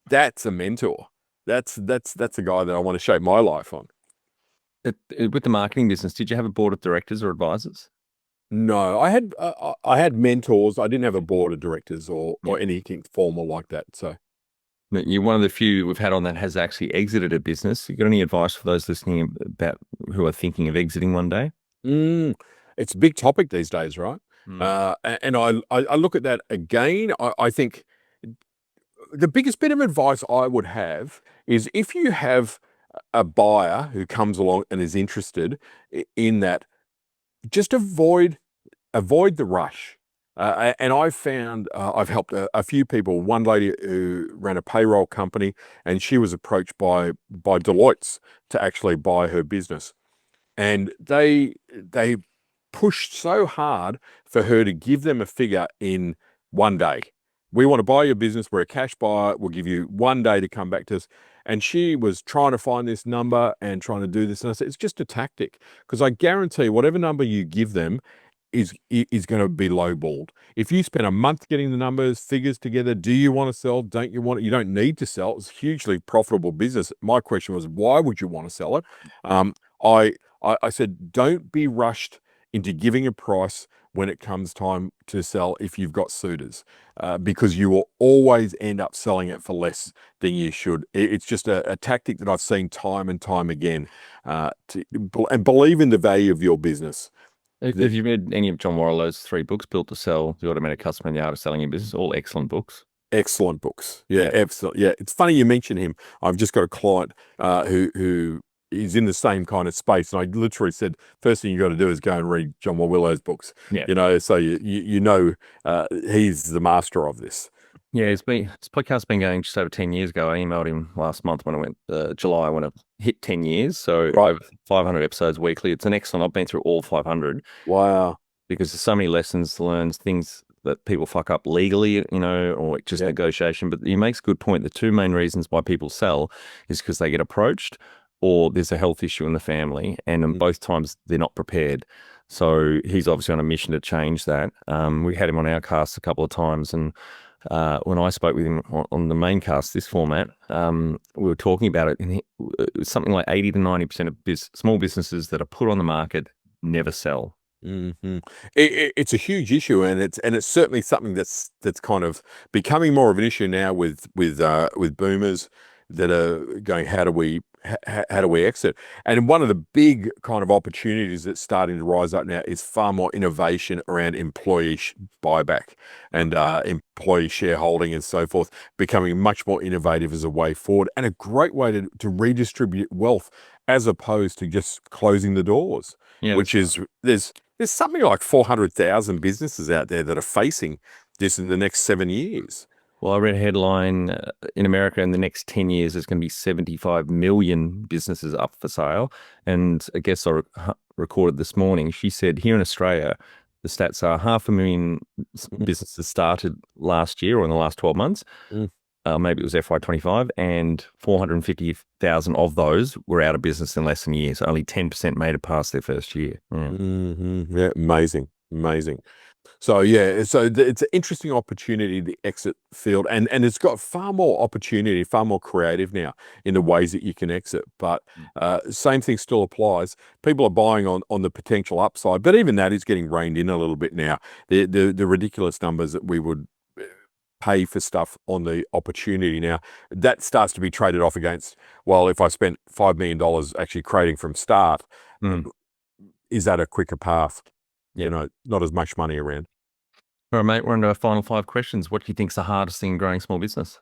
that's a mentor. That's a guy that I want to shape my life on. With the marketing business, did you have a board of directors or advisors? No, I had mentors. I didn't have a board of directors or anything formal like that. So You're one of the few we've had on that has actually exited a business. You got any advice for those listening about who are thinking of exiting one day? It's a big topic these days, right? And I look at that again. I think the biggest bit of advice I would have is if you have a buyer who comes along and is interested in that, just avoid the rush. And I've found I've helped a few people. One lady who ran a payroll company, and she was approached by Deloitte's to actually buy her business, and they pushed so hard for her to give them a figure in one day. We want to buy your business. We're a cash buyer. We'll give you one day to come back to us. And she was trying to find this number and trying to do this. And I said, it's just a tactic, because I guarantee whatever number you give them is going to be lowballed. If you spend a month getting the numbers, figures together, do you want to sell? Don't you want it? You don't need to sell. It's a hugely profitable business. My question was, why would you want to sell it? I said, don't be rushed into giving a price when it comes time to sell if you've got suitors, because you will always end up selling it for less than you should. It's just a tactic that I've seen time and time again, and believe in the value of your business. Have you read any of John Warrillow's 3 books, Built to Sell, The Automatic Customer, and The Art of Selling Your Business? All excellent books. Excellent books. Yeah, absolutely. Yeah, it's funny you mention him. I've just got a client who is in the same kind of space, and I literally said, first thing you got to do is go and read John Warrillow's books. Yeah. So he's the master of this. Yeah, his podcast's been going just over 10 years ago. I emailed him last month when I went July when it hit 10 years. So over 500 episodes weekly. It's an excellent. I've been through all 500. Wow. Because there's so many lessons to learn, things that people fuck up legally, or just negotiation. But he makes a good point. The 2 main reasons why people sell is because they get approached or there's a health issue in the family. And in both times they're not prepared. So he's obviously on a mission to change that. We had him on our cast a couple of times, and when I spoke with him on the main cast, this format, we were talking about it, and it was something like 80 to 90% of small businesses that are put on the market never sell. It's a huge issue, and it's certainly something that's kind of becoming more of an issue now with boomers that are going, how do we exit? And one of the big kind of opportunities that's starting to rise up now is far more innovation around employee buyback and employee shareholding and so forth, becoming much more innovative as a way forward, and a great way to redistribute wealth as opposed to just closing the doors. Yeah, which is there's something like 400,000 businesses out there that are facing this in the next 7 years. Well, I read a headline in America in the next 10 years, there's going to be 75 million businesses up for sale. And a guest I recorded this morning, she said here in Australia, the stats are 500,000 businesses started last year or in the last 12 months. Maybe it was FY25, and 450,000 of those were out of business in less than a year. So only 10% made it past their first year. Yeah, amazing. So it's an interesting opportunity, the exit field, and it's got far more opportunity, far more creative now in the ways that you can exit. But same thing still applies. People are buying on the potential upside, but even that is getting reined in a little bit now. The ridiculous numbers that we would pay for stuff on the opportunity now, that starts to be traded off against, well, if I spent $5 million actually creating from start, is that a quicker path? Not as much money around. All right, mate, we're on to our final 5 questions. What do you think is the hardest thing in growing small business?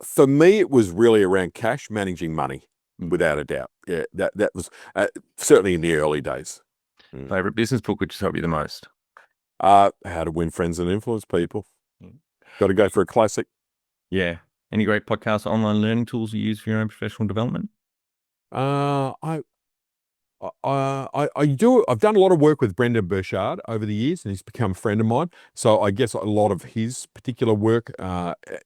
For me, it was really around cash, managing money, without a doubt. Yeah, that was certainly in the early days. Favorite business book which has helped you the most? How to Win Friends and Influence People. Got to go for a classic. Yeah. Any great podcasts or online learning tools you use for your own professional development? I do. I've done a lot of work with Brendan Burchard over the years, and he's become a friend of mine. So I guess a lot of his particular work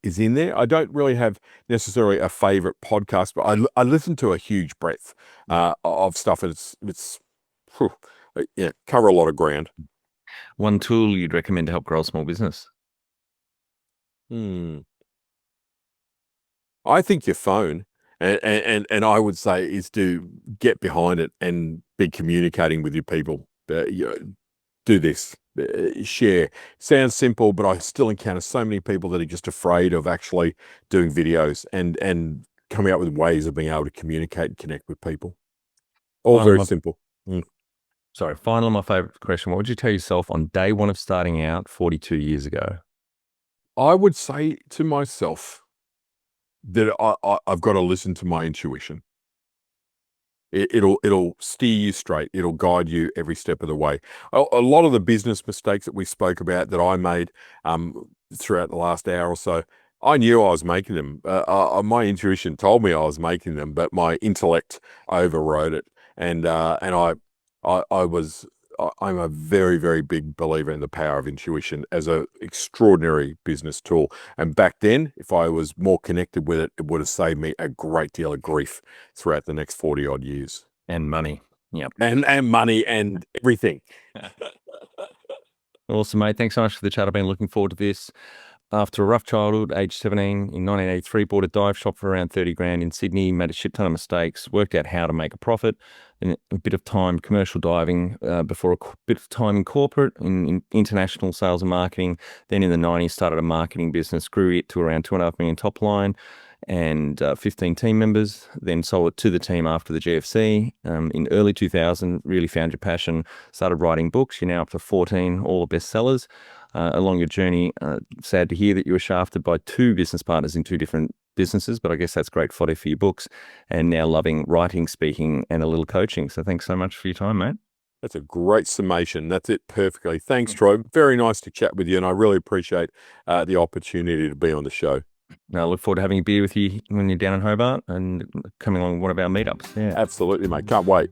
is in there. I don't really have necessarily a favorite podcast, but I listen to a huge breadth of stuff. And it's whew, yeah, cover a lot of ground. One tool you'd recommend to help grow a small business? I think your phone, and I would say, is to get behind it and be communicating with your people. Do this, share. Sounds simple, but I still encounter so many people that are just afraid of actually doing videos and coming up with ways of being able to communicate and connect with people. All Final very my- simple. Final, my favorite question. What would you tell yourself on day one of starting out 42 years ago? I would say to myself that I've got to listen to my intuition. It'll steer you straight. It'll guide you every step of the way. A lot of the business mistakes that we spoke about that I made throughout the last hour or so, I knew I was making them. My intuition told me I was making them, but my intellect overrode it. And I'm a very, very big believer in the power of intuition as an extraordinary business tool. And back then, if I was more connected with it, it would have saved me a great deal of grief throughout the next 40 odd years. And money. Yep. And money and everything. Awesome, mate. Thanks so much for the chat. I've been looking forward to this. After a rough childhood, age 17, in 1983, bought a dive shop for around 30 grand in Sydney, made a shit ton of mistakes, worked out how to make a profit, then a bit of time commercial diving before a bit of time in corporate, in international sales and marketing. Then in the 90s, started a marketing business, grew it to around 2.5 million top line and 15 team members, then sold it to the team after the GFC. In early 2000, really found your passion, started writing books. You're now up to 14, all the bestsellers. Along your journey, sad to hear that you were shafted by 2 business partners in 2 different businesses, but I guess that's great fodder for your books, and now loving writing, speaking, and a little coaching. So thanks so much for your time, mate. That's a great summation. That's it perfectly. Thanks, Troy. Very nice to chat with you, and I really appreciate the opportunity to be on the show. I look forward to having a beer with you when you're down in Hobart and coming along one of our meetups. Yeah, Absolutely, mate. Can't wait.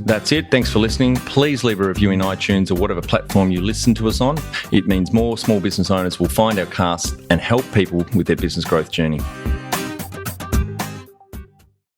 That's it. Thanks for listening. Please leave a review in iTunes or whatever platform you listen to us on. It means more small business owners will find our cast and help people with their business growth journey.